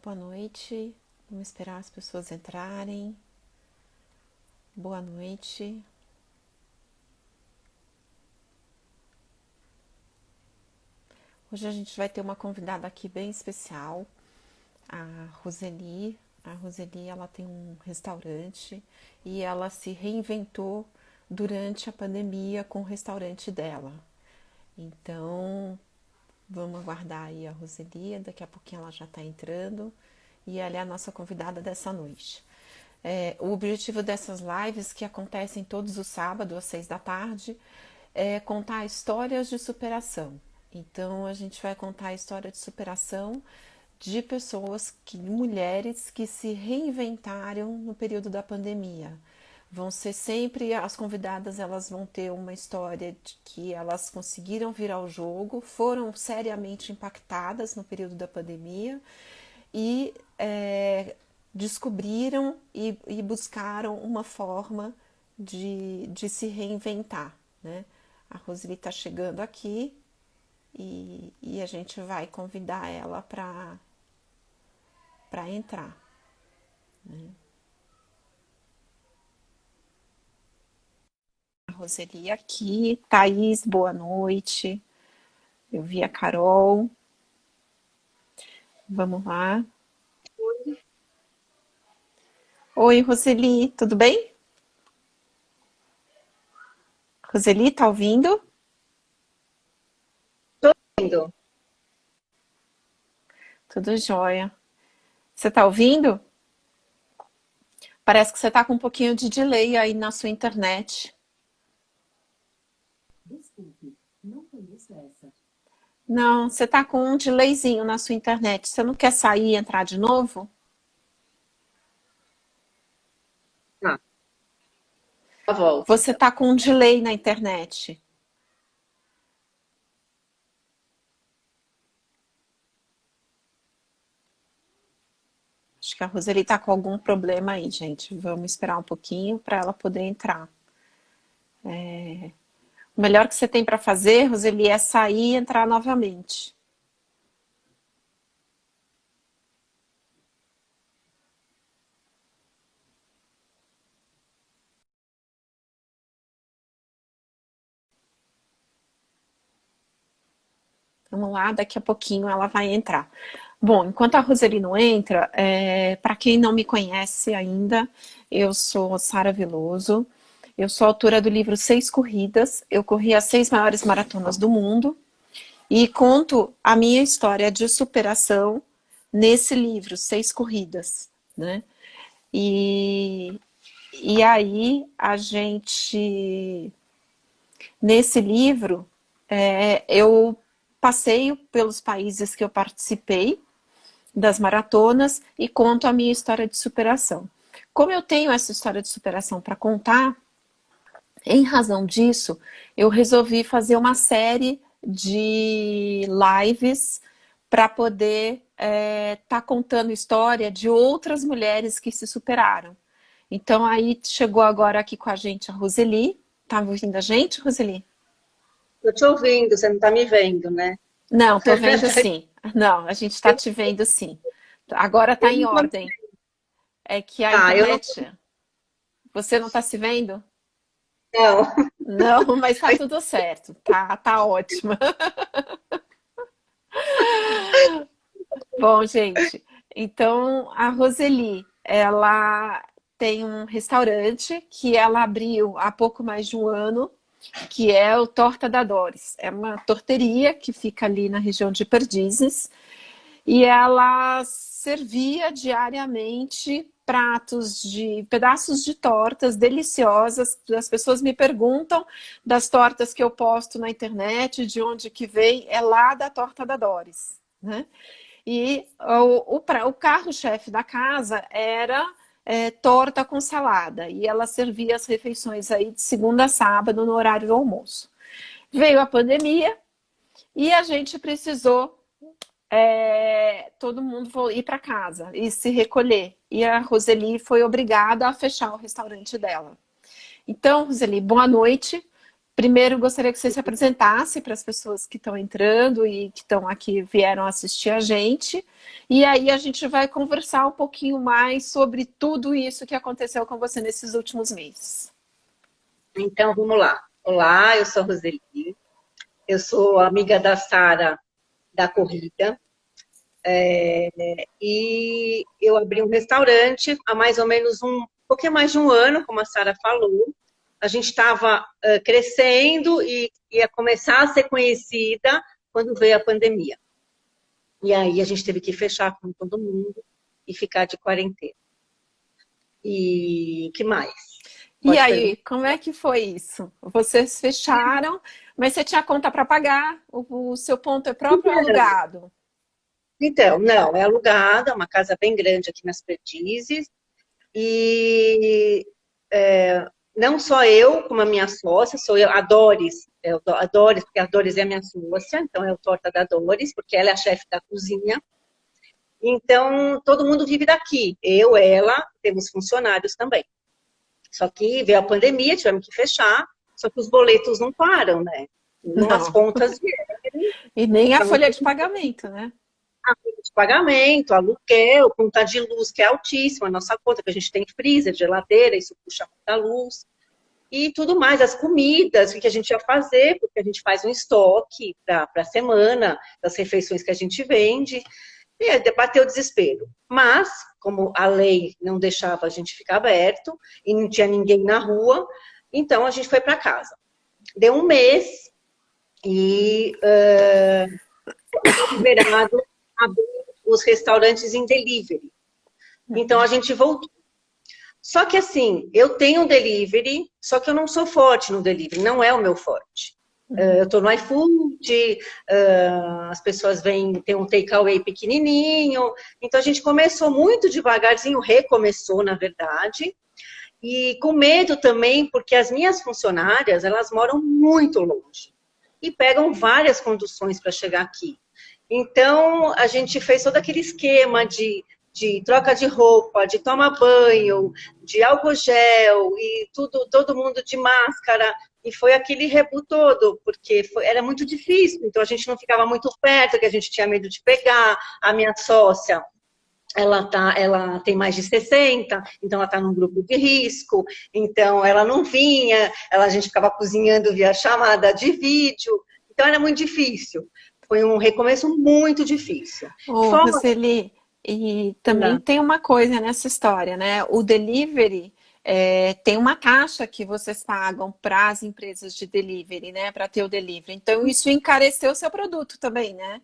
Boa noite. Vamos esperar as pessoas entrarem. Boa noite. Hoje a gente vai ter uma convidada aqui bem especial, a Roseli. A Roseli, ela tem um restaurante e ela se reinventou durante a pandemia com o restaurante dela. Então, vamos aguardar aí a Roseli, daqui a pouquinho ela já está entrando e ela é a nossa convidada dessa noite. O objetivo dessas lives, que acontecem todos os sábados às 6 da tarde, é contar histórias de superação. Então, a gente vai contar a história de superação de pessoas, mulheres que se reinventaram no período da pandemia. Vão ser sempre, as convidadas, elas vão ter uma história de que elas conseguiram virar o jogo, foram seriamente impactadas no período da pandemia e descobriram e buscaram uma forma de se reinventar, né? A Roseli está chegando aqui e a gente vai convidar ela para entrar, né? A Roseli aqui, Thaís, boa noite. Eu vi a Carol. Vamos lá. Oi, Roseli, tudo bem? Roseli, tá ouvindo? Indo. Tudo jóia. Você tá ouvindo? Parece que você tá com um pouquinho de delay aí na sua internet. Desculpe, não conheço essa. Não, você tá com um delayzinho na sua internet. Você não quer sair e entrar de novo? Ah, a volta, Você então. tá com um delay na internet. Acho que a Roseli tá com algum problema aí, gente. Vamos esperar um pouquinho para ela poder entrar. O melhor que você tem para fazer, Roseli, é sair e entrar novamente. Vamos lá, daqui a pouquinho ela vai entrar. Bom, enquanto a Roseli não entra, para quem não me conhece ainda, eu sou Sara Veloso, eu sou autora do livro Seis Corridas, eu corri as 6 maiores maratonas do mundo e conto a minha história de superação nesse livro, Seis Corridas, né? E, e aí a gente, nesse livro, eu passeio pelos países que eu participei das maratonas e conto a minha história de superação. Como eu tenho essa história de superação para contar, em razão disso, eu resolvi fazer uma série de lives para poder tá contando história de outras mulheres que se superaram. Então aí chegou agora aqui com a gente a Roseli. Tá ouvindo a gente, Roseli? Tô te ouvindo, você não tá me vendo, né? Não, tô vendo sim. Não, a gente tá te vendo sim. Agora tá Eu em não tô... ordem. É que a Ah, eu não internet. Você não tá se vendo? não. Não, mas tá tudo certo. Tá ótima. Bom, gente, então a Roseli, ela tem um restaurante que ela abriu há pouco mais de um ano, que é o Torta da Doris. É uma torteria que fica ali na região de Perdizes e ela servia diariamente pratos de pedaços de tortas deliciosas. As pessoas me perguntam das tortas que eu posto na internet, de onde que vem, é lá da Torta da Doris, né? E o carro-chefe da casa era torta com salada. E ela servia as refeições aí de segunda a sábado no horário do almoço. Veio a pandemia e a gente precisou todo mundo ir para casa e se recolher. E a Roseli foi obrigada a fechar o restaurante dela. Então, Roseli, boa noite. Primeiro, gostaria que você se apresentasse para as pessoas que estão entrando e que estão aqui, vieram assistir a gente. E aí a gente vai conversar um pouquinho mais sobre tudo isso que aconteceu com você nesses últimos meses. Então, vamos lá. Olá, eu sou a Roseli. Eu sou amiga da Sara da corrida. E eu abri um restaurante há mais ou menos um pouquinho mais de um ano, como a Sara falou. A gente estava crescendo e ia começar a ser conhecida quando veio a pandemia. E aí a gente teve que fechar com todo mundo e ficar de quarentena. E o que mais? E aí, como é que foi isso? Vocês fecharam, mas você tinha conta para pagar, o seu ponto é próprio ou alugado? Então, não, é alugada, é uma casa bem grande aqui nas Perdizes. E não só eu, como a minha sócia, sou eu, a Doris, porque a Doris é a minha sócia, então é o Torta da Doris, porque ela é a chefe da cozinha. Então, todo mundo vive daqui. Eu, ela, temos funcionários também. Só que veio a pandemia, tivemos que fechar, só que os boletos não param, né? As contas vieram. E nem a folha de pagamento, né? A folha de pagamento, aluguel, conta de luz, que é altíssima, a nossa conta, que a gente tem freezer, geladeira, isso puxa muita luz. E tudo mais, as comidas, o que a gente ia fazer, porque a gente faz um estoque para a semana, das refeições que a gente vende. E aí bateu o desespero. Mas, como a lei não deixava a gente ficar aberto e não tinha ninguém na rua, então a gente foi para casa. Deu um mês e foi liberado abrir os restaurantes em delivery. Então a gente voltou. Só que assim, eu tenho um delivery, só que eu não sou forte no delivery, não é o meu forte. Eu estou no iFood, as pessoas vêm, tem um takeaway pequenininho. Então, a gente começou muito devagarzinho, recomeçou, na verdade. E com medo também, porque as minhas funcionárias, elas moram muito longe. E pegam várias conduções para chegar aqui. Então, a gente fez todo aquele esquema de troca de roupa, de tomar banho, de álcool gel, e tudo, todo mundo de máscara. E foi aquele rebu todo, porque era muito difícil. Então, a gente não ficava muito perto, que a gente tinha medo de pegar. A minha sócia, ela tem mais de 60, então ela está num grupo de risco. Então, ela não vinha, a gente ficava cozinhando via chamada de vídeo. Então, era muito difícil. Foi um recomeço muito difícil. Roseli, e também tem uma coisa nessa história, né? O delivery... tem uma taxa que vocês pagam para as empresas de delivery, né? Para ter o delivery. Então, isso encareceu o seu produto também, né?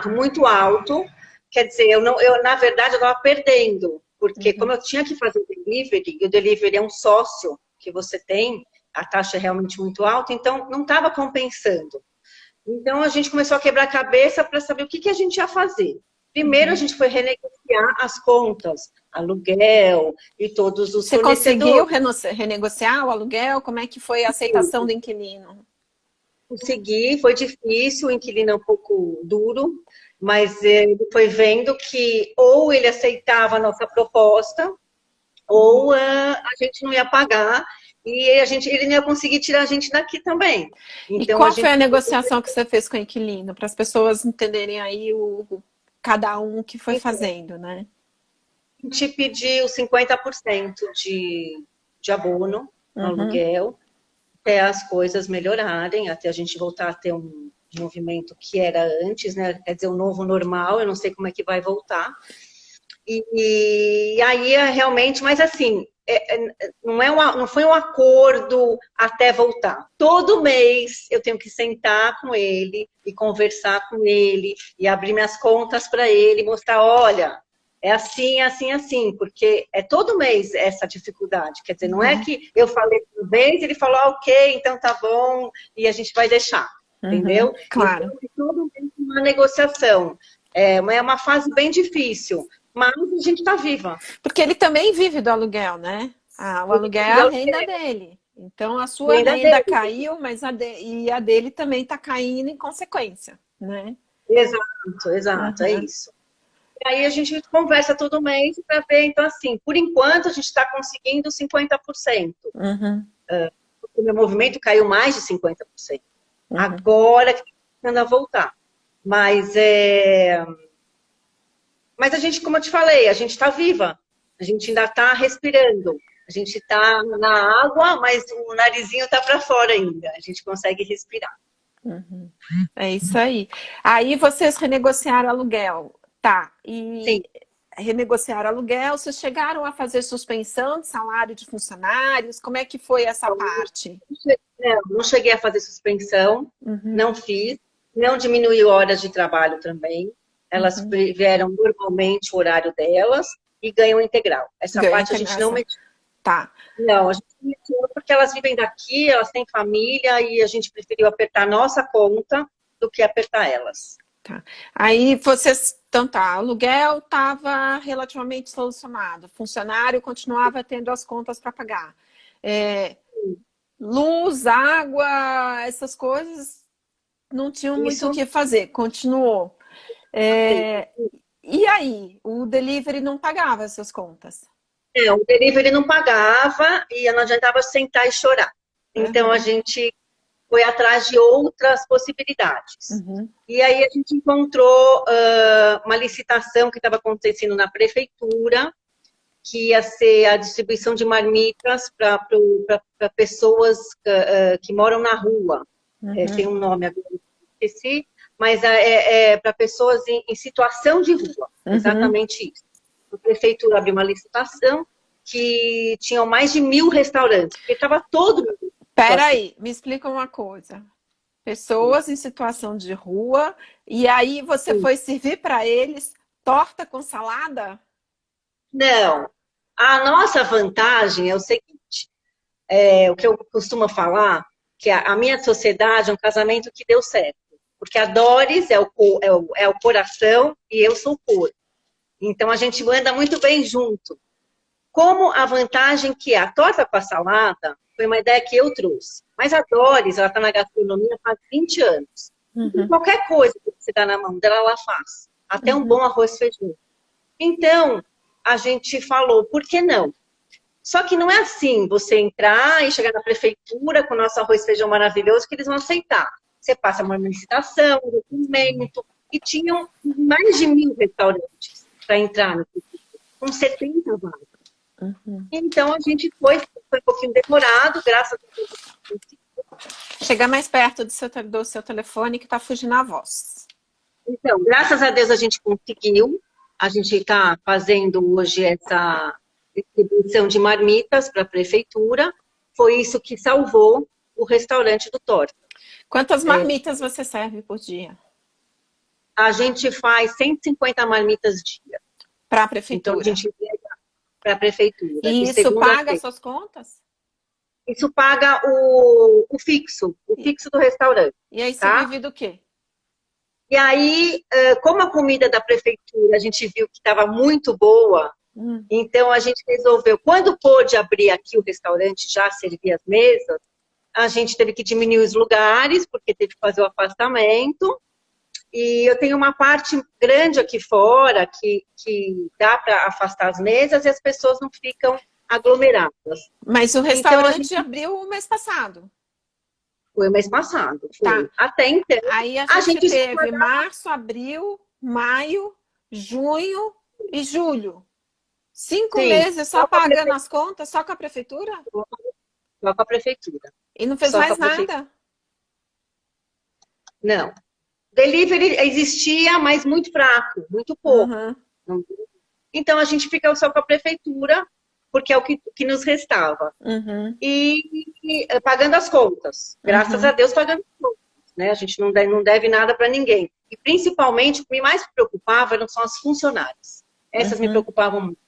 Muito alto. Quer dizer, na verdade, eu estava perdendo. Porque como eu tinha que fazer o delivery, e o delivery é um sócio que você tem, a taxa é realmente muito alta, então não estava compensando. Então, a gente começou a quebrar a cabeça para saber o que a gente ia fazer. Primeiro, a gente foi renegociar as contas, aluguel e todos os fornecedores. Você conseguiu renegociar o aluguel? Como é que foi a aceitação do inquilino? Consegui, foi difícil, o inquilino é um pouco duro, mas ele foi vendo que ou ele aceitava a nossa proposta, ou a gente não ia pagar, e ele não ia conseguir tirar a gente daqui também. Então, e qual foi a negociação que você fez com o inquilino? Para as pessoas entenderem aí cada um que foi fazendo, né? A gente pediu 50% de abono no aluguel, até as coisas melhorarem, até a gente voltar a ter um movimento que era antes, né? Quer dizer, o novo normal, eu não sei como é que vai voltar. E aí, realmente, mas assim, não foi um acordo até voltar. Todo mês eu tenho que sentar com ele e conversar com ele e abrir minhas contas para ele, mostrar, olha, é assim, assim, assim, porque é todo mês essa dificuldade. Quer dizer, não é que eu falei uma vez, ele falou, ok, então tá bom, e a gente vai deixar, entendeu? Claro. Então, é todo mês uma negociação. É uma fase bem difícil, mas a gente está viva. Porque ele também vive do aluguel, né? O aluguel é a renda dele. Então, a sua renda caiu, mas a dele também está caindo em consequência, né? Exato, é isso. E aí a gente conversa todo mês para ver, então assim, por enquanto a gente está conseguindo 50%. o meu movimento caiu mais de 50%. Uhum. Agora que está começando a voltar. Mas a gente, como eu te falei, a gente está viva. A gente ainda está respirando. A gente está na água, mas o narizinho está para fora ainda. A gente consegue respirar. Uhum. É isso aí. Aí vocês renegociaram aluguel, tá? E Sim. renegociaram aluguel, vocês chegaram a fazer suspensão de salário de funcionários? Como é que foi essa parte? Não cheguei a fazer suspensão, não fiz. Não diminuiu horas de trabalho também. Elas vieram normalmente o horário delas e ganham integral. Essa Ganha parte a gente não integração. metiu. Tá. Não, a gente não metiu porque elas vivem daqui, elas têm família e a gente preferiu apertar a nossa conta do que apertar elas. Tá. Aí vocês, então tá, aluguel estava relativamente solucionado, funcionário continuava tendo as contas para pagar. Luz, água, essas coisas não tinham muito o que fazer, continuou. E aí, o delivery não pagava essas contas? O delivery não pagava e não adiantava sentar e chorar. Então a gente foi atrás de outras possibilidades. E aí a gente encontrou uma licitação que estava acontecendo na prefeitura, que ia ser a distribuição de marmitas para pessoas que moram na rua. Tem um nome agora, esqueci, mas é para pessoas em situação de rua. Exatamente isso. A prefeitura abriu uma licitação que tinham mais de 1.000 restaurantes, porque estava todo mundo. Peraí, me explica uma coisa. Pessoas em situação de rua, e aí você foi servir para eles torta com salada? Não. A nossa vantagem é o seguinte, o que eu costumo falar, que a minha sociedade é um casamento que deu certo. Porque a Doris é o coração e eu sou o corpo. Então a gente anda muito bem junto. Como a vantagem que é a torta com a salada, foi uma ideia que eu trouxe. Mas a Doris, ela está na gastronomia há 20 anos. Qualquer coisa que você dá na mão dela, ela faz. Até um bom arroz e feijão. Então, a gente falou, por que não? Só que não é assim, você entrar e chegar na prefeitura com o nosso arroz e feijão maravilhoso, que eles vão aceitar. Você passa uma licitação, um documento, e tinham mais de 1.000 restaurantes para entrar no prefeitura, com 70 vagas. Então, a gente foi um pouquinho demorado, graças a Deus. Chega mais perto do seu telefone que está fugindo a voz. Então, graças a Deus a gente conseguiu. A gente está fazendo hoje essa distribuição de marmitas para a prefeitura. Foi isso que salvou o restaurante do Torta. Quantas marmitas você serve por dia? A gente faz 150 marmitas dia. Para a prefeitura? Então, a gente para a prefeitura. E isso paga as suas contas? Isso paga o fixo do restaurante. E aí você vive do quê? E aí, como a comida da prefeitura a gente viu que estava muito boa, então a gente resolveu, quando pôde abrir aqui o restaurante, já servir as mesas, a gente teve que diminuir os lugares, porque teve que fazer o afastamento. E eu tenho uma parte grande aqui fora que dá para afastar as mesas e as pessoas não ficam aglomeradas. Mas o restaurante abriu o mês passado. Foi o mês passado. Foi. Tá. Até então. Aí a gente teve março, abril, maio, junho e julho. 5 meses só pagando as contas, só com a prefeitura? Só com a prefeitura. E não fez mais nada? Não. Delivery existia, mas muito fraco, muito pouco. Então a gente ficou só com a prefeitura, porque é o que nos restava. E pagando as contas. Graças a Deus pagando as contas. Né? A gente não deve nada para ninguém. E principalmente o que mais me preocupava são as funcionárias. Essas me preocupavam muito.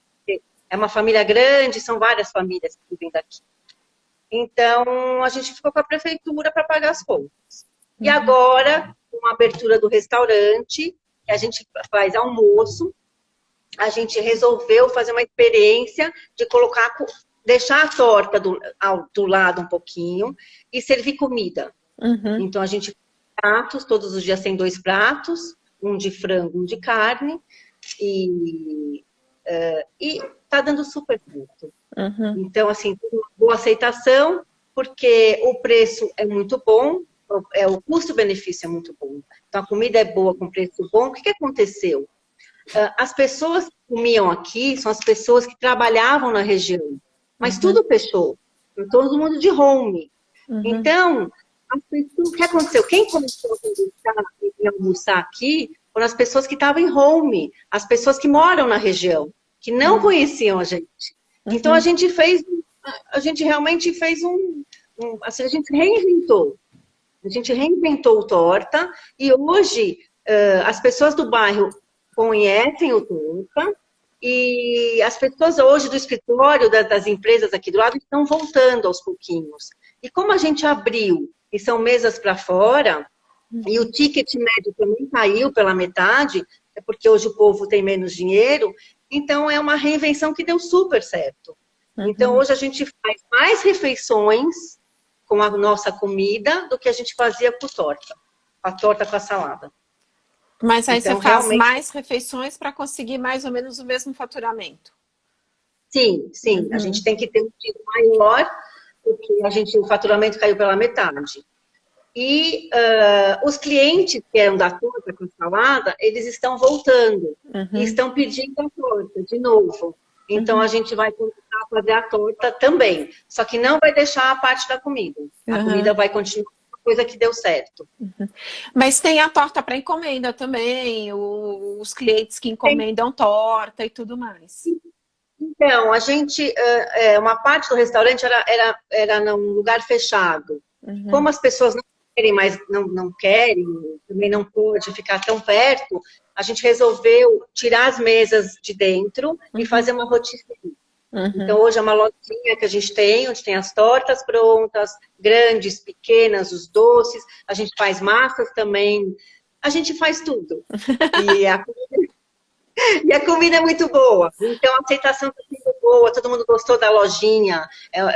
É uma família grande, são várias famílias que vivem daqui. Então a gente ficou com a prefeitura para pagar as contas. E agora, com a abertura do restaurante, que a gente faz almoço, a gente resolveu fazer uma experiência de deixar a torta do lado um pouquinho e servir comida. Então a gente pratos, todos os dias tem 2 pratos, um de frango, um de carne, e tá dando super certo. Então, assim, uma boa aceitação. porque o preço é muito bom, o custo-benefício é muito bom. Então, a comida é boa com preço bom. O que aconteceu? As pessoas que comiam aqui são as pessoas que trabalhavam na região, mas tudo fechou. Todo mundo de home. Então, o que aconteceu? Quem começou a almoçar aqui foram as pessoas que estavam em home, as pessoas que moram na região, que não conheciam a gente. Então, a gente realmente fez assim, a gente reinventou. A gente reinventou o Torta e hoje as pessoas do bairro conhecem o Torta e as pessoas hoje do escritório das empresas aqui do lado estão voltando aos pouquinhos. E como a gente abriu e são mesas para fora, e o ticket médio também caiu pela metade, é porque hoje o povo tem menos dinheiro, então é uma reinvenção que deu super certo. Então hoje a gente faz mais refeições com a nossa comida do que a gente fazia com a torta com a salada. Mas aí então, você faz realmente... mais refeições para conseguir mais ou menos o mesmo faturamento. Sim. A gente tem que ter um tiro maior, porque o faturamento caiu pela metade. E os clientes que eram da torta com salada, eles estão voltando e estão pedindo a torta de novo. Então, a gente vai começar a fazer a torta também. Só que não vai deixar a parte da comida. A comida vai continuar uma coisa que deu certo. Mas tem a torta para encomenda também, os clientes que encomendam torta e tudo mais. Então, a gente, uma parte do restaurante era num lugar fechado. Como as pessoas não querem mais, não querem, também não pode ficar tão perto, a gente resolveu tirar as mesas de dentro e fazer uma rotisserie. Então, hoje é uma lojinha que a gente tem, onde tem as tortas prontas, grandes, pequenas, os doces, a gente faz massas também, a gente faz tudo. E a comida é muito boa, então a aceitação está sendo boa, todo mundo gostou da lojinha,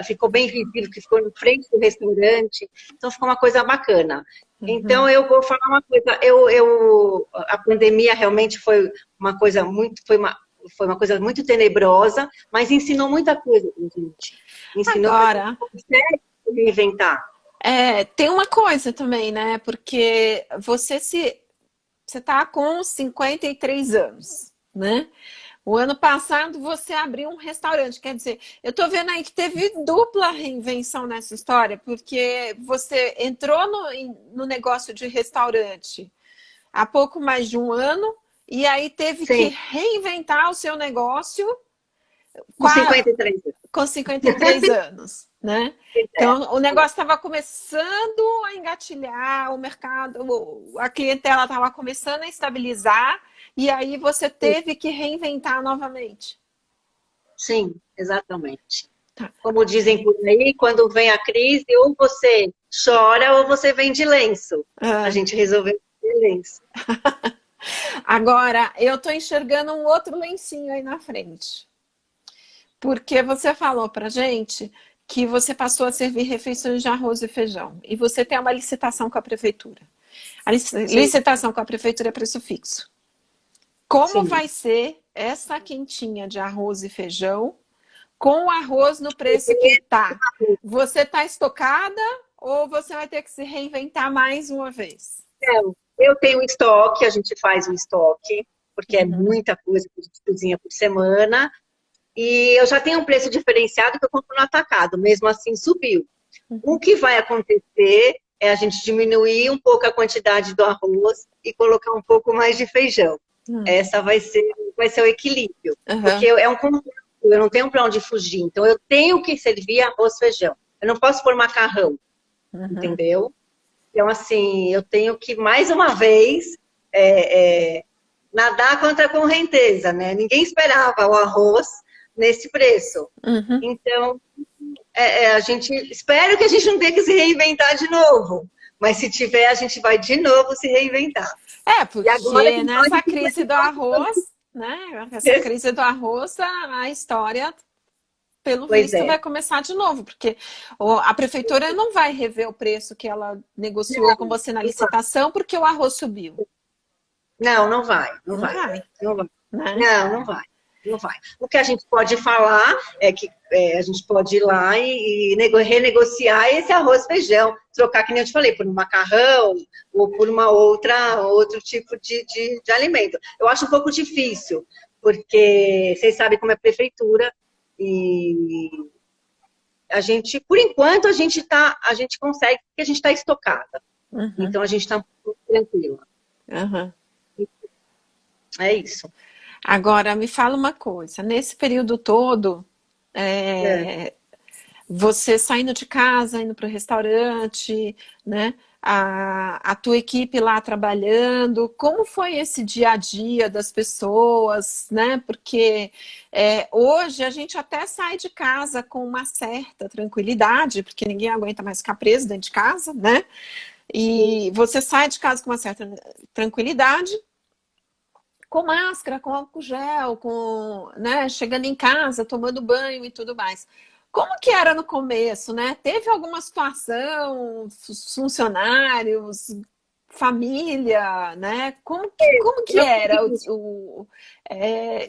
ficou bem visível, que ficou na frente do restaurante, então ficou uma coisa bacana. Então eu vou falar uma coisa, a pandemia realmente foi uma coisa muito tenebrosa, mas ensinou muita coisa pra gente. Ensinou Agora, que a gente consegue reinventar. Tem uma coisa também, né? Porque você está com 53 anos, né? O ano passado você abriu um restaurante, quer dizer, eu tô vendo aí que teve dupla reinvenção nessa história, porque você entrou no negócio de restaurante há pouco mais de um ano, e aí teve que reinventar o seu negócio Com 53 anos. com 53 anos, né? Então, o negócio estava começando a engatilhar, o mercado, a clientela estava começando a estabilizar, e aí você teve que reinventar novamente. Sim, exatamente. Tá. Como dizem por aí, quando vem a crise, ou você chora ou você vende lenço. A gente resolveu vender lenço. Agora, eu estou enxergando um outro lencinho aí na frente. Porque você falou pra gente que você passou a servir refeições de arroz e feijão. E você tem uma licitação com a prefeitura. A licitação com a prefeitura é preço fixo. Como vai ser essa quentinha de arroz e feijão com o arroz no preço que está? Você está estocada ou você vai ter que se reinventar mais uma vez? Eu tenho estoque, a gente faz um estoque, porque é muita coisa que a gente cozinha por semana. E eu já tenho um preço diferenciado que eu compro no atacado, mesmo assim subiu. O que vai acontecer é a gente diminuir um pouco a quantidade do arroz e colocar um pouco mais de feijão. Essa vai ser o equilíbrio. Porque é um conjunto, eu não tenho para onde fugir. Então eu tenho que servir arroz e feijão. Eu não posso pôr macarrão, entendeu? Então assim, eu tenho que, mais uma vez, nadar contra a correnteza, né? Ninguém esperava o arroz nesse preço. Então, a gente espero que a gente não tenha que se reinventar de novo. Mas se tiver, a gente vai de novo se reinventar. Porque agora, nessa crise do arroz, né? Essa crise do arroz, a história, pelo visto, vai começar de novo. Porque a prefeitura não vai rever o preço que ela negociou com você na licitação, porque o arroz subiu. Não vai. Não vai. Não vai. Não vai. O que a gente pode falar é que a gente pode ir lá e renegociar esse arroz e feijão, trocar, que nem eu te falei, por um macarrão ou por outro tipo de alimento. Eu acho um pouco difícil, porque vocês sabem como é a prefeitura e a gente, por enquanto, a gente consegue, porque a gente está estocada. Uhum. Então a gente está um pouco tranquila. Uhum. É isso. Agora, me fala uma coisa, nesse período todo, você saindo de casa, indo para o restaurante, né? A tua equipe lá trabalhando, como foi esse dia a dia das pessoas, né? Porque hoje a gente até sai de casa com uma certa tranquilidade, porque ninguém aguenta mais ficar preso dentro de casa, né? E você sai de casa com uma certa tranquilidade, com máscara, com álcool gel, né, chegando em casa, tomando banho e tudo mais. Como que era no começo, né? Teve alguma situação, funcionários, família, né? Como que era?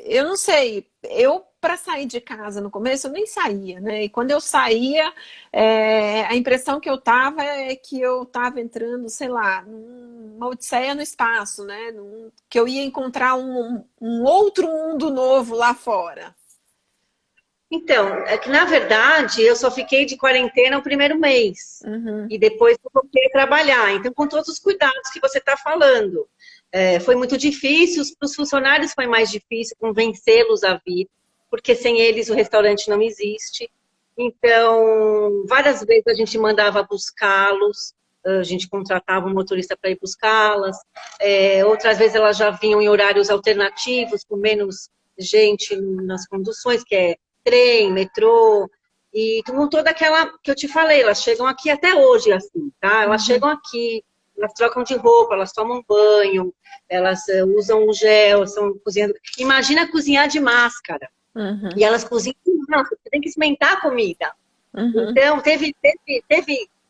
Eu não sei, eu para sair de casa no começo eu nem saía, né? E quando eu saía, a impressão que eu tava é que eu tava entrando, sei lá, numa odisseia no espaço, né? Que eu ia encontrar um outro mundo novo lá fora. Então, é que na verdade eu só fiquei de quarentena o primeiro mês. Uhum. E depois eu voltei a trabalhar. Então, com todos os cuidados que você está falando. Foi muito difícil, para os funcionários foi mais difícil convencê-los a vir, porque sem eles o restaurante não existe. Então, várias vezes a gente mandava buscá-los, a gente contratava um motorista para ir buscá-las. Outras vezes elas já vinham em horários alternativos, com menos gente nas conduções, que é trem, metrô, e com toda aquela que eu te falei, elas chegam aqui até hoje, assim, tá? Elas chegam aqui, elas trocam de roupa, elas tomam banho, elas usam o gel, estão cozinhando. Imagina cozinhar de máscara. Uhum. E elas cozinham de máscara, você tem que experimentar a comida. Uhum. Então, teve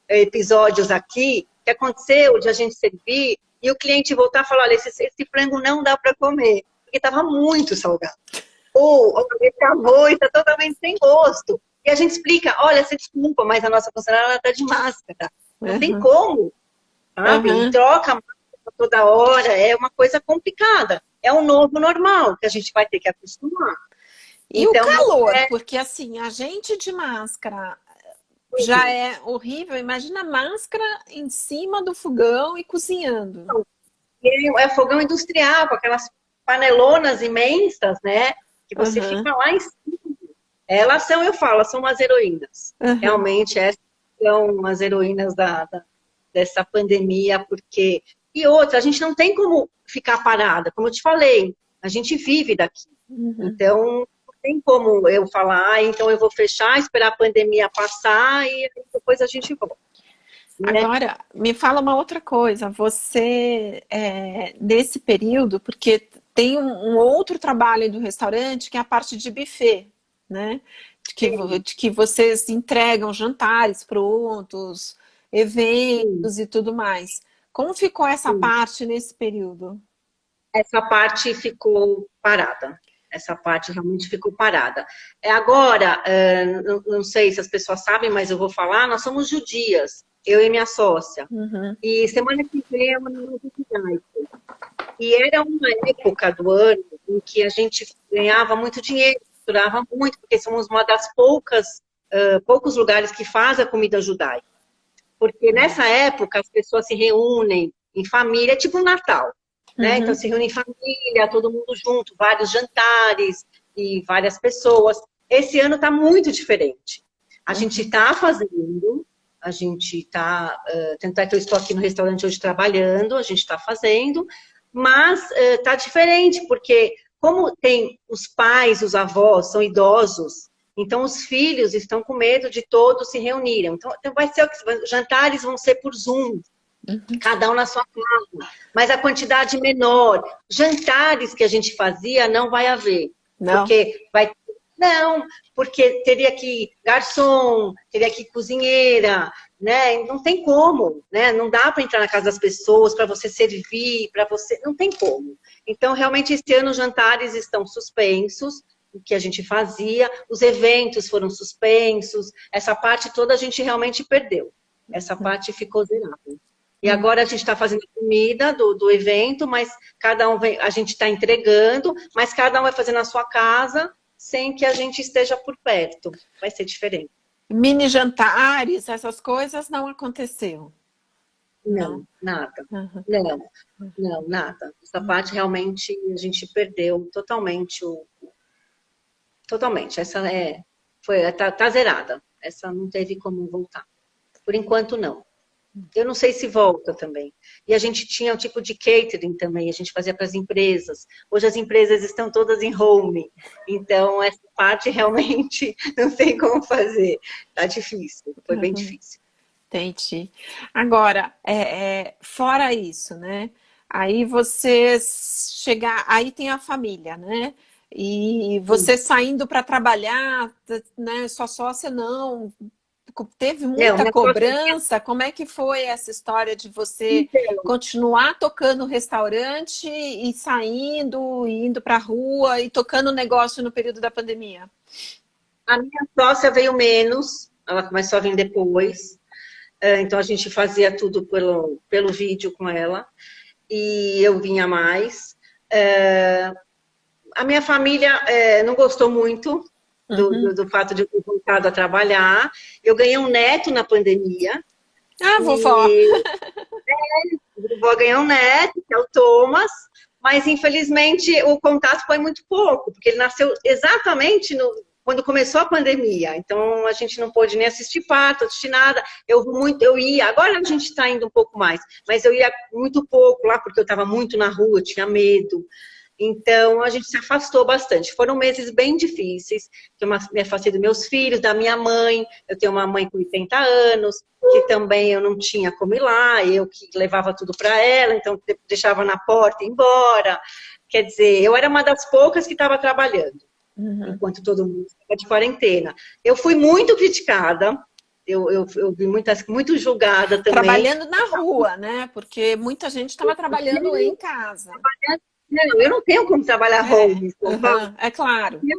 episódios aqui que aconteceu de a gente servir e o cliente voltar e falar, olha, esse frango não dá para comer, porque estava muito salgado. Ou esse arroz está totalmente sem gosto. E a gente explica, olha, você desculpa, mas a nossa funcionária está de máscara. Não tem como, sabe? E troca a máscara toda hora, é uma coisa complicada. É um novo normal que a gente vai ter que acostumar. E então, o calor, porque assim, a gente de máscara já é horrível. Imagina máscara em cima do fogão e cozinhando. É fogão industrial, com aquelas panelonas imensas, né? Que você fica lá em cima. Elas são, eu falo, são as heroínas. Realmente, essas são as heroínas dessa pandemia, porque... E outra, a gente não tem como ficar parada. Como eu te falei, a gente vive daqui. Então, não tem como eu falar, então eu vou fechar, esperar a pandemia passar e depois a gente volta. Agora, me fala uma outra coisa. Você, nesse período, porque tem um outro trabalho do restaurante, que é a parte de buffet, né? De que vocês entregam jantares prontos, eventos e tudo mais. Como ficou essa parte nesse período? Essa parte ficou parada. Essa parte realmente ficou parada. Agora, não sei se as pessoas sabem, mas eu vou falar, nós somos judias, eu e minha sócia. E semana que vem é uma novidade. E era uma época do ano em que a gente ganhava muito dinheiro, durava muito, porque somos uma das poucos lugares que faz a comida judaica. Porque nessa época as pessoas se reúnem em família, tipo um Natal. Né? Então se reúne em família, todo mundo junto, vários jantares e várias pessoas. Esse ano está muito diferente. A gente está fazendo, a gente está... tanto é que eu estou aqui no restaurante hoje trabalhando, a gente está fazendo, mas está diferente, porque como tem os pais, os avós, são idosos, então os filhos estão com medo de todos se reunirem. Então vai ser, jantares vão ser por Zoom, cada um na sua casa, mas a quantidade menor. Jantares que a gente fazia não vai haver. Não. Porque teria que garçom, teria que cozinheira, né? Não tem como, né? Não dá para entrar na casa das pessoas, para você servir, não tem como. Então, realmente, esse ano os jantares estão suspensos. o que a gente fazia, os eventos foram suspensos, essa parte toda a gente realmente perdeu. Essa parte ficou zerada. E agora a gente está fazendo comida do evento, mas cada um a gente está entregando, mas cada um vai fazer na sua casa, sem que a gente esteja por perto. Vai ser diferente. Mini jantares, essas coisas não aconteceu. Não, nada. Uhum. Não, nada. Essa parte realmente a gente perdeu totalmente totalmente. Essa tá zerada. Essa não teve como voltar. Por enquanto, não. Eu não sei se volta também. E a gente tinha um tipo de catering também, a gente fazia para as empresas. Hoje as empresas estão todas em home, então essa parte realmente não tem como fazer. Tá difícil, foi bem difícil. Entendi. Agora, fora isso, né? Aí você chegar, aí tem a família, né? E você saindo para trabalhar, né? Sua sócia não. Teve Não, muita minha cobrança? Como é que foi essa história de você então, continuar tocando restaurante e saindo, e indo para a rua e tocando negócio no período da pandemia? a minha sócia veio menos, ela começou a vir depois. Então a gente fazia tudo pelo vídeo com ela. E eu vinha mais. A minha família não gostou muito do fato de eu ter voltado a trabalhar. Eu ganhei um neto na pandemia. Ah, vovó! E eu vou ganhar um neto, que é o Thomas. Mas, infelizmente, o contato foi muito pouco, porque ele nasceu exatamente quando começou a pandemia. Então, a gente não pôde nem assistir parto, assistir nada. Eu ia, agora a gente está indo um pouco mais, mas eu ia muito pouco lá, porque eu estava muito na rua, eu tinha medo. Então, a gente se afastou bastante. Foram meses bem difíceis, que eu me afastei dos meus filhos, da minha mãe. Eu tenho uma mãe com 80 anos, que também eu não tinha como ir lá, eu que levava tudo para ela, então deixava na porta e ia embora. Quer dizer, eu era uma das poucas que estava trabalhando, enquanto todo mundo estava de quarentena. Eu fui muito criticada, eu vi muito julgada também. Trabalhando na rua, né? Porque muita gente estava trabalhando em casa. Não, eu não tenho como trabalhar home, É claro. Né?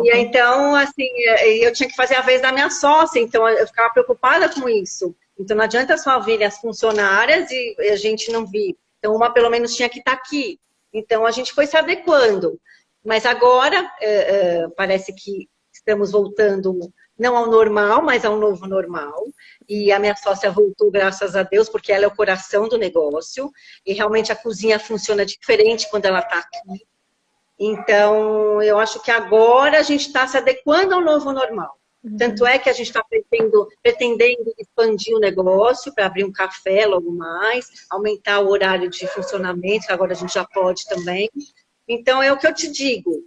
E então, assim, eu tinha que fazer a vez da minha sócia, então eu ficava preocupada com isso. Então não adianta só vir as funcionárias e a gente não vir. Então uma pelo menos tinha que estar aqui. Então a gente foi se adequando. Mas agora parece que estamos voltando não ao normal, mas a um novo normal. E a minha sócia voltou, graças a Deus, porque ela é o coração do negócio. E realmente a cozinha funciona diferente quando ela está aqui. Então, eu acho que agora a gente está se adequando ao novo normal. Tanto é que a gente está pretendendo expandir o negócio para abrir um café logo mais, aumentar o horário de funcionamento, que agora a gente já pode também. Então, é o que eu te digo,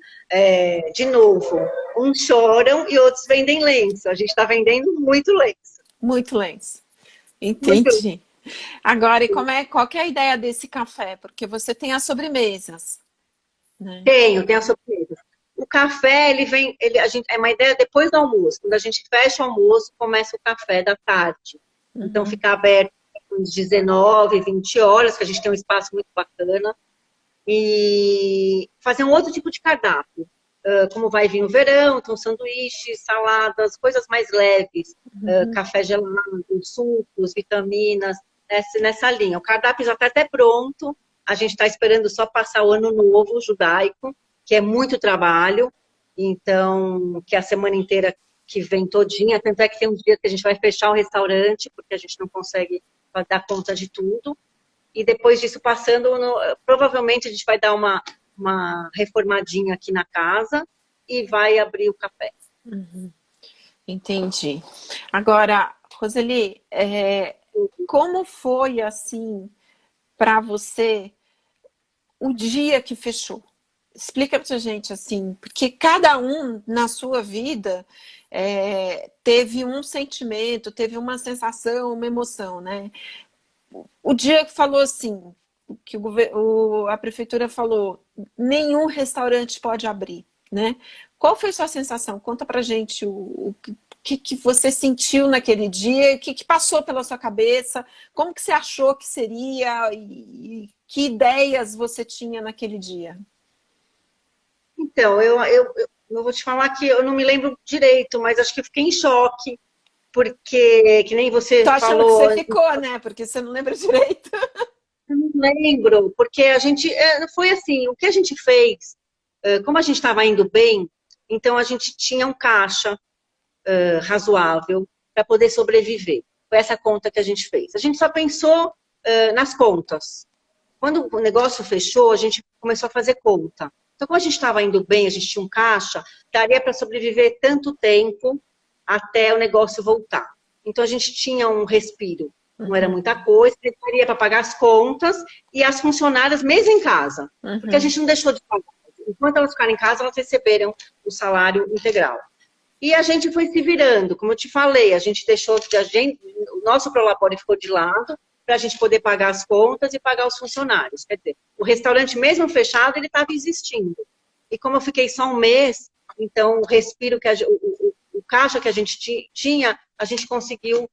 de novo, uns choram e outros vendem lenço. A gente está vendendo muito lenço. Muito lenço. Muito. Entendi. Agora, e qual que é a ideia desse café? Porque você tem as sobremesas, né? Tenho a sobremesa. O café, é uma ideia depois do almoço. Quando a gente fecha o almoço, começa o café da tarde. Então, fica aberto às 19, 20 horas, que a gente tem um espaço muito bacana. E fazer um outro tipo de cardápio. Como vai vir o verão, então sanduíches, saladas, coisas mais leves. Café gelado, sucos, vitaminas, nessa linha. O cardápio já está até pronto. A gente está esperando só passar o ano novo judaico, que é muito trabalho, então, que é a semana inteira que vem todinha, tanto é que tem um dia que a gente vai fechar o restaurante, porque a gente não consegue dar conta de tudo, e depois disso passando, provavelmente a gente vai dar uma reformadinha aqui na casa, e vai abrir o café. Entendi. Agora, Roseli, como foi assim para você o dia que fechou? Explica pra gente assim, porque cada um na sua vida teve um sentimento, teve uma sensação, uma emoção, né? O dia que falou assim, que a prefeitura falou, nenhum restaurante pode abrir, né? Qual foi sua sensação? Conta pra gente o que você sentiu naquele dia, o que passou pela sua cabeça, como que você achou que seria e que ideias você tinha naquele dia? Então, eu vou te falar que eu não me lembro direito, mas acho que eu fiquei em choque, porque, que nem você Tô achando que falou, você ficou, né? Porque você não lembra direito. eu não lembro, porque a gente, foi assim, o que a gente fez, como a gente estava indo bem, então a gente tinha um caixa razoável para poder sobreviver. Foi essa conta que a gente fez. A gente só pensou nas contas. Quando o negócio fechou, a gente começou a fazer conta. Então, como a gente estava indo bem, a gente tinha um caixa, daria para sobreviver tanto tempo até o negócio voltar. Então, a gente tinha um respiro. Não era Uhum, muita coisa, daria para pagar as contas e as funcionárias, mesmo em casa. Porque a uhum, gente não deixou de pagar. Enquanto elas ficaram em casa, elas receberam o salário integral. E a gente foi se virando, como eu te falei, a gente deixou de o nosso prolabore ficou de lado para a gente poder pagar as contas e pagar os funcionários. Quer dizer, o restaurante mesmo fechado, ele estava existindo. E como eu fiquei só um mês, então o respiro que o caixa que a gente tinha, a gente conseguiu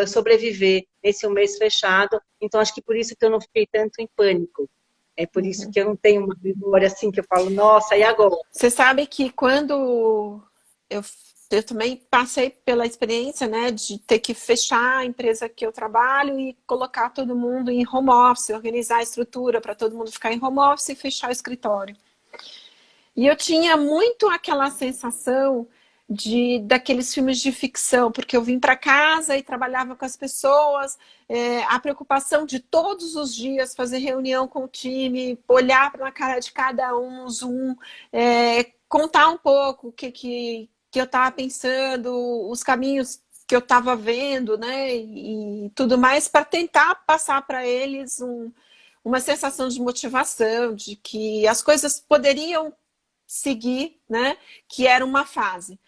sobreviver nesse um mês fechado. Então acho que por isso que eu não fiquei tanto em pânico. É por isso uhum. que eu não tenho uma memória assim que eu falo, nossa, e agora? Você sabe que quando eu, eu também passei pela experiência, né, de ter que fechar a empresa que eu trabalho e colocar todo mundo em home office, organizar a estrutura para todo mundo ficar em home office e fechar o escritório. E eu tinha muito aquela sensação daqueles filmes de ficção, porque eu vim para casa e trabalhava com as pessoas, a preocupação de todos os dias fazer reunião com o time, olhar na cara de cada um, Zoom, contar um pouco que eu estava pensando, os caminhos que eu estava vendo, né, e tudo mais, para tentar passar para eles uma sensação de motivação, de que as coisas poderiam seguir, né? Que era uma fase.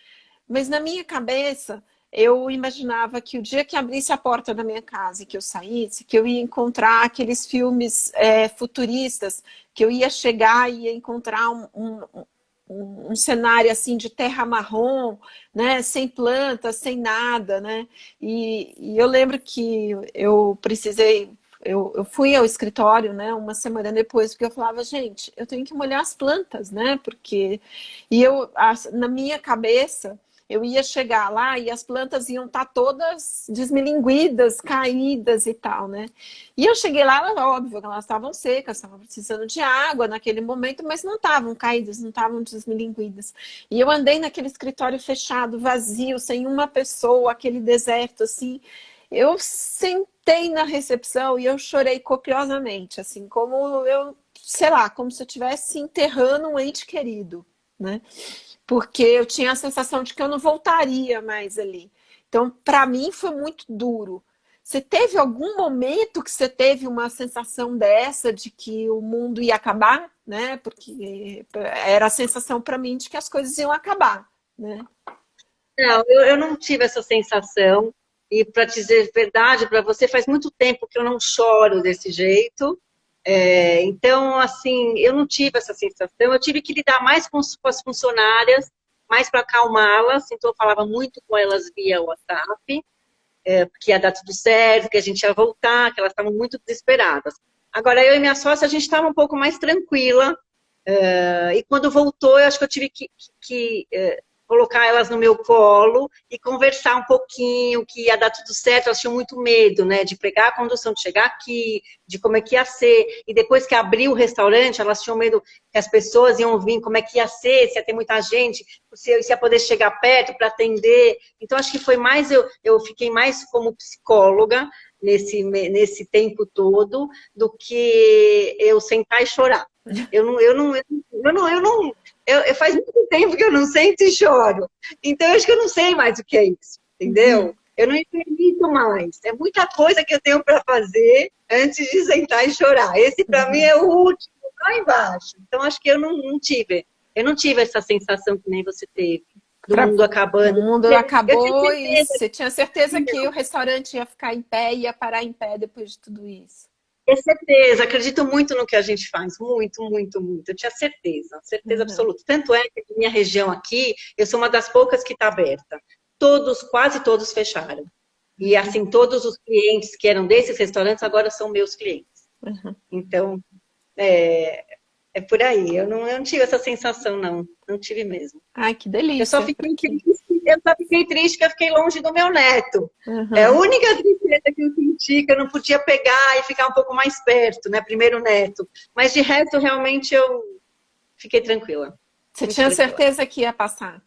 Mas na minha cabeça, eu imaginava que o dia que abrisse a porta da minha casa e que eu saísse, que eu ia encontrar aqueles filmes futuristas, que eu ia chegar e ia encontrar um cenário assim de terra marrom, né, sem plantas, sem nada, né? E eu lembro que eu precisei, eu fui ao escritório, né, uma semana depois, porque eu falava, gente, eu tenho que molhar as plantas, né? Porque na minha cabeça eu ia chegar lá e as plantas iam estar todas desmilinguidas, caídas e tal, né? E eu cheguei lá, óbvio, que elas estavam secas, estavam precisando de água naquele momento, mas não estavam caídas, não estavam desmilinguidas. E eu andei naquele escritório fechado, vazio, sem uma pessoa, aquele deserto, assim. Eu sentei na recepção e eu chorei copiosamente, assim, como eu, sei lá, como se eu estivesse enterrando um ente querido, né? Porque eu tinha a sensação de que eu não voltaria mais ali. Então, para mim, foi muito duro. Você teve algum momento que você teve uma sensação dessa de que o mundo ia acabar, né? Porque era a sensação para mim de que as coisas iam acabar, né? Não, eu não tive essa sensação. E para dizer a verdade para você, faz muito tempo que eu não choro desse jeito. Então, assim, eu não tive essa sensação. Eu tive que lidar mais com as funcionárias, mais para acalmá-las. Então, eu falava muito com elas via WhatsApp, que ia dar tudo certo, que a gente ia voltar, que elas estavam muito desesperadas. Agora, eu e minha sócia, a gente estava um pouco mais tranquila. E quando voltou, eu acho que eu tive que colocar elas no meu colo e conversar um pouquinho, que ia dar tudo certo. Elas tinham muito medo, né, de pegar a condução, de chegar aqui, de como é que ia ser. E depois que abriu o restaurante, elas tinham medo que as pessoas iam vir, como é que ia ser, se ia ter muita gente, se ia poder chegar perto para atender. Então, acho que foi mais, eu fiquei mais como psicóloga nesse tempo todo do que eu sentar e chorar. Faz muito tempo que eu não sento e choro. Então, eu acho que eu não sei mais o que é isso, Uhum, entendeu? Eu não acredito mais. É muita coisa que eu tenho para fazer antes de sentar e chorar. Esse, para mim, uhum. é o último, lá embaixo. Então, acho que eu não tive essa sensação que nem você teve, do mundo O acabando. mundo Eu tinha acabou e certeza você tinha certeza que o restaurante ia ficar em pé e ia parar em pé depois de tudo isso. Tenho certeza, acredito muito no que a gente faz, muito, muito, muito. Eu tinha certeza, certeza Uhum, absoluta. Tanto é que a minha região aqui, eu sou uma das poucas que está aberta. Todos, quase todos fecharam. E uhum, assim, todos os clientes que eram desses restaurantes agora são meus clientes. uhum. Então, É por aí. Eu não tive essa sensação, não. Não tive mesmo. Ai, que Eu só delícia. fiquei triste, eu só fiquei triste que eu fiquei longe do meu neto. É a Uhum. única tristeza que eu senti, que eu não podia pegar e ficar um pouco mais perto, né? Primeiro neto. Mas de resto, realmente, eu fiquei tranquila. Você Muito tinha tranquila. certeza que ia passar?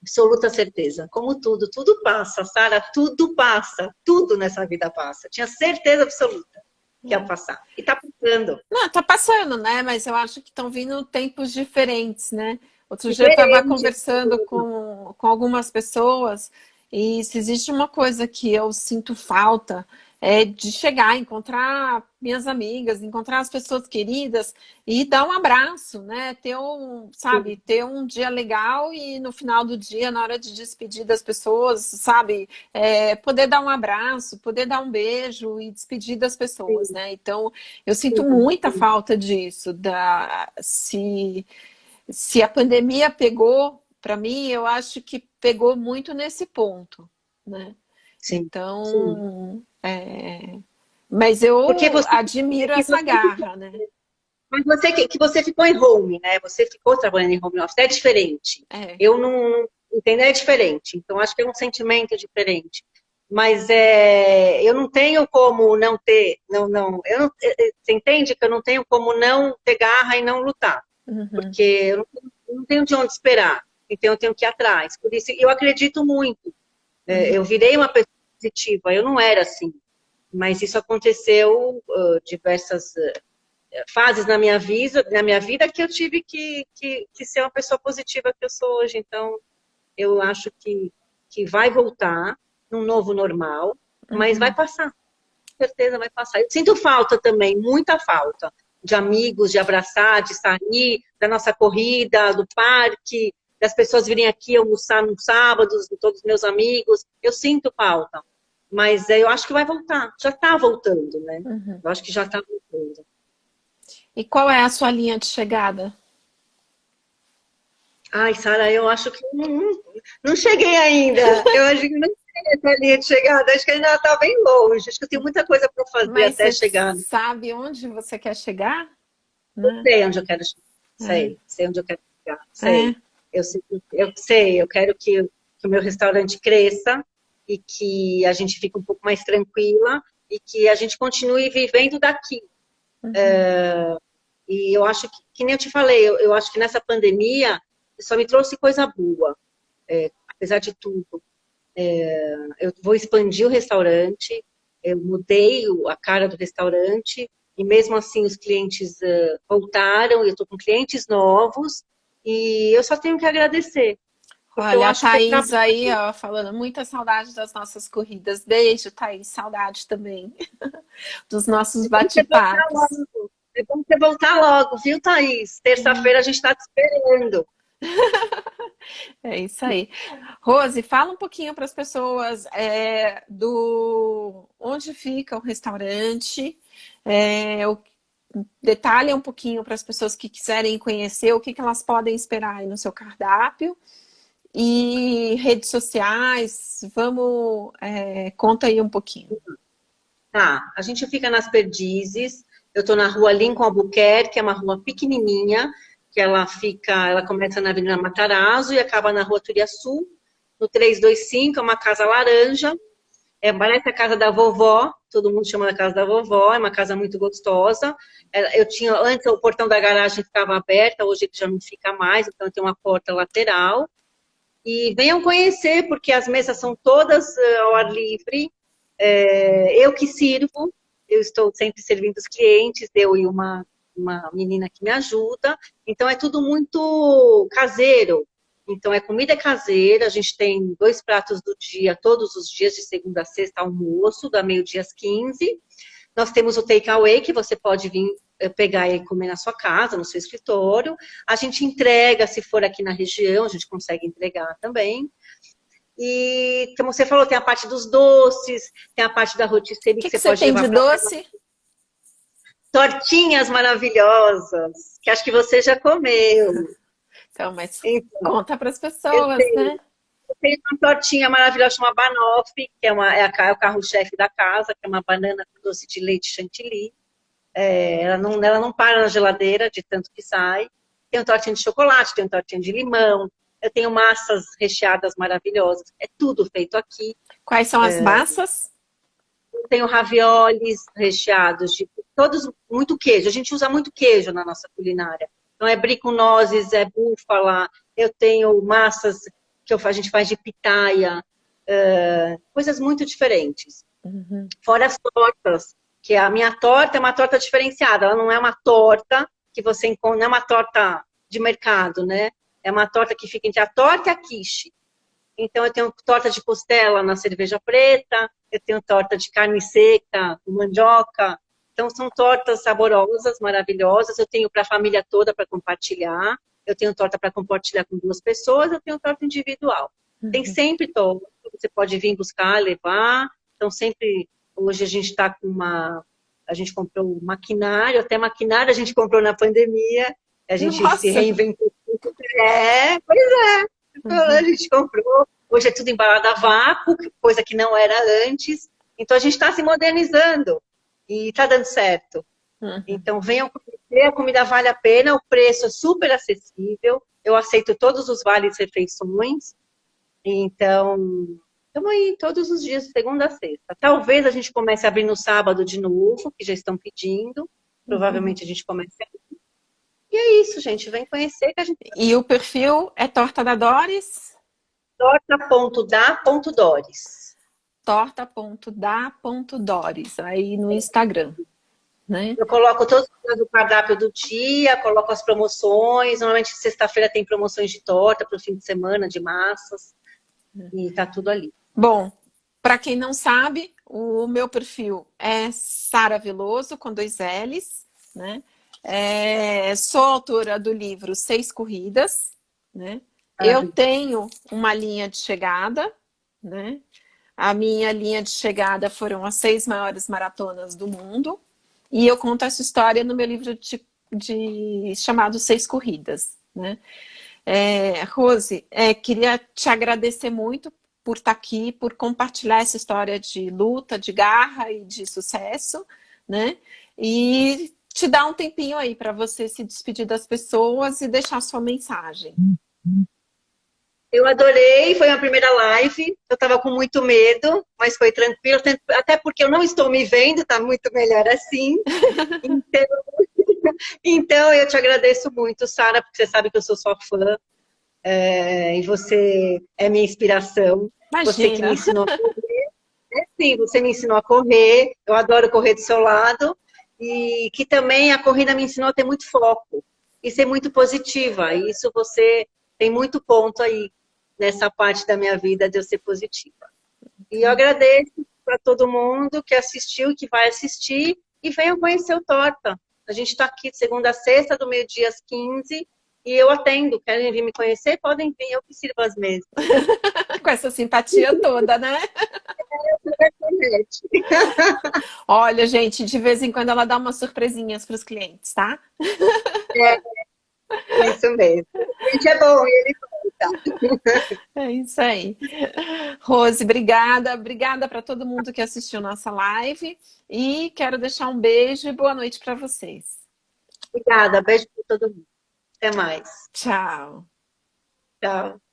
Absoluta certeza. Como tudo, tudo passa, Sara, tudo passa. Tudo nessa vida passa. Tinha certeza absoluta que ia É. passar. E tá passando. Não, tá passando, né? Mas eu acho que estão vindo tempos diferentes, né? Outro dia eu estava Diferente. conversando com algumas pessoas e se existe uma coisa que eu sinto falta é de chegar, encontrar minhas amigas, encontrar as pessoas queridas e dar um abraço, né? Ter um, sabe, ter um dia legal e no final do dia, na hora de despedir das pessoas, sabe, poder dar um abraço, poder dar um beijo e despedir das pessoas, Sim, né? Então eu sinto sim, muita sim. falta disso. Se a pandemia pegou, para mim, eu acho que pegou muito nesse ponto, né? Sim, sim. Então, mas Porque eu você, admiro que essa você garra, né? Mas você que você ficou em home, né? Você ficou trabalhando em home office, é diferente. É. Eu não entendo, é diferente. Então acho que é um sentimento diferente. Mas eu não tenho como não ter, eu não, você entende que eu não tenho como não ter garra e não lutar, Uhum, porque eu não tenho de onde esperar. Então eu tenho que ir atrás. Por isso eu acredito muito. Eu uhum, virei uma pessoa positiva. Eu não era assim, mas isso aconteceu diversas fases na minha vida que eu tive que ser uma pessoa positiva que eu sou hoje. Então, eu acho que vai voltar num novo normal, mas vai uhum. passar, com certeza vai passar. Eu sinto falta também, muita falta, de amigos, de abraçar, de sair, da nossa corrida, do parque, das pessoas virem aqui almoçar nos sábados, de todos os meus amigos. Eu sinto falta, mas eu acho que vai voltar, já está voltando, né? Uhum. Eu acho que já está voltando. E qual é a sua linha de chegada? Ai, Sara, eu acho que não cheguei ainda. Eu acho que não sei essa linha de chegada. Acho que ainda está bem longe. Acho que eu tenho muita coisa para fazer Mas até você chegar. sabe onde você quer chegar, Eu né? sei onde eu quero chegar. É, Sei onde eu quero chegar. é. Sei. Eu sei. Eu quero que o meu restaurante cresça e que a gente fique um pouco mais tranquila e que a gente continue vivendo daqui. Uhum, E eu acho que nem eu te falei, eu acho que nessa pandemia só me trouxe coisa boa, apesar de tudo. Eu vou expandir o restaurante, eu mudei a cara do restaurante, e mesmo assim os clientes voltaram, eu estou com clientes novos, e eu só tenho que agradecer, porque eu olha, a acho que é Thaís trabalho. aí, ó, falando muita saudade das nossas corridas. Beijo, Thaís, saudade também dos nossos É bom você voltar bate-papos. logo, é bom você voltar logo, viu, Thaís? Terça-feira a gente está te esperando. É isso aí. Rose, fala um pouquinho para as pessoas do onde fica o restaurante, detalha um pouquinho para as pessoas que quiserem conhecer o que elas podem esperar aí no seu cardápio. E redes sociais, vamos, conta aí um pouquinho. Tá, a gente fica nas Perdizes. Eu estou na rua Lincoln Albuquerque, que é uma rua pequenininha, que ela começa na Avenida Matarazzo e acaba na Rua Turiaçu, no 325, é uma casa laranja. Parece a casa da vovó, todo mundo chama da casa da vovó, é uma casa muito gostosa. Eu tinha, antes o portão da garagem ficava aberta, hoje ele já não fica mais, então tem uma porta lateral. E venham conhecer, porque as mesas são todas ao ar livre. Eu que sirvo, eu estou sempre servindo os clientes, eu e uma menina que me ajuda. Então é tudo muito caseiro. Então é comida caseira, a gente tem 2 pratos do dia, todos os dias, de segunda a sexta, almoço, da meio-dia às 15. Nós temos o takeaway, que você pode vir pegar e comer na sua casa, no seu escritório. A gente entrega, se for aqui na região, a gente consegue entregar também. E, como você falou, tem a parte dos doces, tem a parte da O rotisserie que que você você pode tem levar de para casa. doce? Tortinhas maravilhosas, que acho que você já comeu. Então, mas Então, conta para as eu pessoas, tenho, né? eu tenho uma tortinha maravilhosa, chama Banoffee, que é o carro-chefe da casa, que é uma banana com doce de leite chantilly. ela não para na geladeira de tanto que sai. Tenho tortinha de chocolate, tenho tortinha de limão, eu tenho massas recheadas maravilhosas. É tudo feito aqui. Quais são as massas? Eu tenho raviolis recheados de todos, muito queijo. A gente usa muito queijo na nossa culinária. Então é brie com nozes, é búfala. Eu tenho massas que a gente faz de pitaia, coisas muito diferentes. Uhum. Fora as tortas, que a minha torta é uma torta diferenciada. Ela não é uma torta que você encontra, não é uma torta de mercado, né? É uma torta que fica entre a torta e a quiche. Então, eu tenho torta de costela na cerveja preta, eu tenho torta de carne seca com mandioca. Então, são tortas saborosas, maravilhosas. Eu tenho para a família toda para compartilhar. Eu tenho torta para compartilhar com 2 pessoas. Eu tenho torta individual. Tem sempre torta. Você pode vir buscar, levar. Então, sempre... Hoje a gente está com a gente comprou um maquinário, até maquinário a gente comprou na pandemia. A gente se reinventou. Pois é. A gente comprou. Hoje é tudo embalado a vácuo, coisa que não era antes. Então a gente está se modernizando e está dando certo. Então venham conhecer, a comida vale a pena, o preço é super acessível. Eu aceito todos os vales refeições. Então, estamos aí todos os dias, de segunda a sexta. Talvez a gente comece a abrir no sábado de novo, que já estão pedindo. Provavelmente a gente comece a abrir. E é isso, gente. Vem conhecer que a gente... E o perfil é Torta da Doris? Torta.da.doris. Torta.da.doris, aí no Instagram, né? Eu coloco todos os dias o cardápio do dia, coloco as promoções. Normalmente, sexta-feira tem promoções de torta para o fim de semana, de massas. E tá tudo ali. Bom, para quem não sabe, o meu perfil é Sara Veloso, com 2 L's, né? Sou autora do livro 6 Corridas, né? Eu tenho uma linha de chegada, né? A minha linha de chegada foram as 6 maiores maratonas do mundo. E eu conto essa história no meu livro chamado 6 Corridas, né? Rose, queria te agradecer muito por estar aqui, por compartilhar essa história de luta, de garra e de sucesso, né? E te dar um tempinho aí para você se despedir das pessoas e deixar sua mensagem. Eu adorei, foi a primeira live. Eu estava com muito medo, mas foi tranquilo, até porque eu não estou me vendo, está muito melhor assim. Então eu te agradeço muito, Sara, porque você sabe que eu sou sua fã. E você é minha inspiração. Imagina. Você que me ensinou a correr. Sim, você me ensinou a correr. Eu adoro correr do seu lado. E que também a corrida me ensinou a ter muito foco e ser muito positiva. E isso você tem muito ponto aí nessa parte da minha vida de eu ser positiva. E eu agradeço para todo mundo que assistiu e que vai assistir. E venham conhecer o Torta. A gente está aqui de segunda a sexta, do meio-dia às 15. E eu atendo. Querem vir me conhecer? Podem vir, eu que sirvo as mesas. Com essa simpatia toda, né? Olha, gente, de vez em quando ela dá umas surpresinhas para os clientes, tá? É isso mesmo. A gente é bom e ele volta. É isso aí. Rose, obrigada. Obrigada para todo mundo que assistiu nossa live. E quero deixar um beijo e boa noite para vocês. Obrigada. Beijo para todo mundo. Até mais. Tchau. Tchau.